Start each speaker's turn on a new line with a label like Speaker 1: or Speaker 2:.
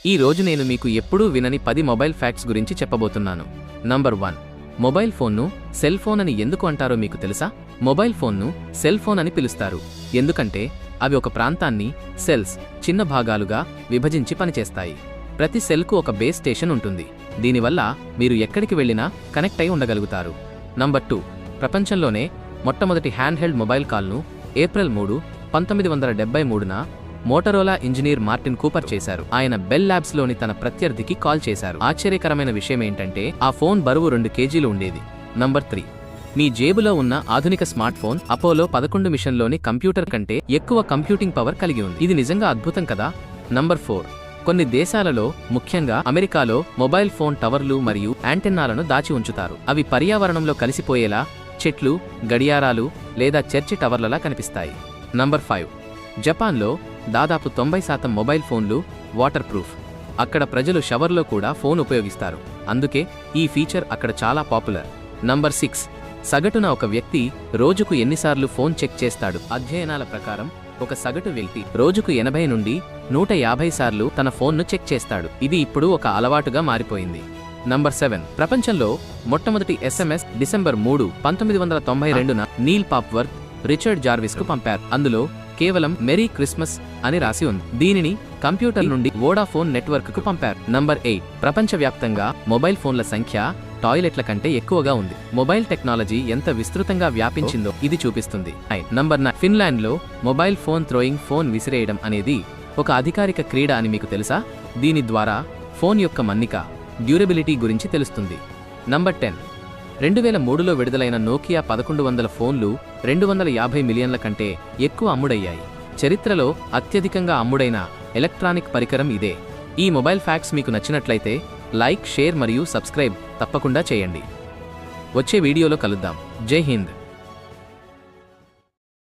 Speaker 1: ఈ రోజు నేను మీకు ఎప్పుడూ వినని 10 మొబైల్ ఫ్యాక్ట్స్ గురించి చెప్పబోతున్నాను. నంబర్ 1. మొబైల్ ఫోన్ను సెల్ ఫోన్ అని ఎందుకు అంటారో మీకు తెలుసా? మొబైల్ ఫోన్ను సెల్ ఫోన్ అని పిలుస్తారు ఎందుకంటే అవి ఒక ప్రాంతాన్ని సెల్స్ చిన్న భాగాలుగా విభజించి పనిచేస్తాయి. ప్రతి సెల్కు ఒక బేస్ స్టేషన్ ఉంటుంది. దీనివల్ల మీరు ఎక్కడికి వెళ్ళినా కనెక్ట్ అయి ఉండగలుగుతారు. నంబర్ 2. ప్రపంచంలోనే మొట్టమొదటి హ్యాండ్హెల్డ్ మొబైల్ కాల్ను ఏప్రిల్ 3, 1973న మోటరోలా ఇంజనీర్ మార్టిన్ కూపర్ చేశారు. ఆయన బెల్ ల్యాబ్స్లోని తన ప్రత్యర్థికి కాల్ చేశారు. ఆశ్చర్యకరమైన విషయం ఏంటంటే ఆ ఫోన్ బరువు 2 కేజీలు ఉండేది. నంబర్ 3. మీ జేబులో ఉన్న ఆధునిక స్మార్ట్ ఫోన్ అపోలో 11 మిషన్లోని కంప్యూటర్ కంటే ఎక్కువ కంప్యూటింగ్ పవర్ కలిగి ఉంది. ఇది నిజంగా అద్భుతం కదా? నంబర్ 4. కొన్ని దేశాలలో ముఖ్యంగా అమెరికాలో మొబైల్ ఫోన్ టవర్లు మరియు యాంటెన్నాలను దాచి ఉంచుతారు. అవి పర్యావరణంలో కలిసిపోయేలా చెట్లు, గడియారాలు లేదా చర్చి టవర్లలా కనిపిస్తాయి. నంబర్ 5. జపాన్లో దాదాపు 90% మొబైల్ ఫోన్లు వాటర్ ప్రూఫ్. అక్కడ ప్రజలు షవర్లో కూడా ఫోన్ ఉపయోగిస్తారు. అందుకే ఈ ఫీచర్ అక్కడ చాలా పాపులర్. నంబర్ 6. సగటున ఒక వ్యక్తి రోజుకు ఎన్నిసార్లు ఫోన్ చెక్ చేస్తాడు? అధ్యయనాల ప్రకారం ఒక సగటు వ్యక్తి రోజుకు 80 నుండి 150 సార్లు తన ఫోన్ను చెక్ చేస్తాడు. ఇది ఇప్పుడు ఒక అలవాటుగా మారిపోయింది. నంబర్ 7. ప్రపంచంలో మొట్టమొదటి SMS డిసెంబర్ 3, 1992న నీల్ పాప్వర్త్ రిచర్డ్ జార్విస్కు పంపారు. అందులో కేవలం మెరీ క్రిస్మస్ అని రాసి ఉంది. దీనిని కంప్యూటర్ నుండి వోడాఫోన్ నెట్వర్క్కు పంపారు. నంబర్ 8. ప్రపంచవ్యాప్తంగా మొబైల్ ఫోన్ల సంఖ్య టాయిలెట్ల కంటే ఎక్కువగా ఉంది. మొబైల్ టెక్నాలజీ ఎంత విస్తృతంగా వ్యాపించిందో ఇది చూపిస్తుంది. నంబర్ 9. ఫిన్లాండ్లో మొబైల్ ఫోన్ థ్రోయింగ్, ఫోన్ విసిరేయడం అనేది ఒక అధికారిక క్రీడ అని మీకు తెలుసా? దీని ద్వారా ఫోన్ యొక్క మన్నిక, డ్యూరబిలిటీ గురించి తెలుస్తుంది. నంబర్ 10. 2003లో విడుదలైన నోకియా 1100 ఫోన్లు 250 మిలియన్ల కంటే ఎక్కువ అమ్ముడయ్యాయి. చరిత్రలో అత్యధికంగా అమ్ముడైన ఎలక్ట్రానిక్ పరికరం ఇదే. ఈ మొబైల్ ఫ్యాక్ట్స్ మీకు నచ్చినట్లయితే లైక్, షేర్ మరియు సబ్స్క్రైబ్ తప్పకుండా చేయండి. వచ్చే వీడియోలో కలుద్దాం. జై హింద్.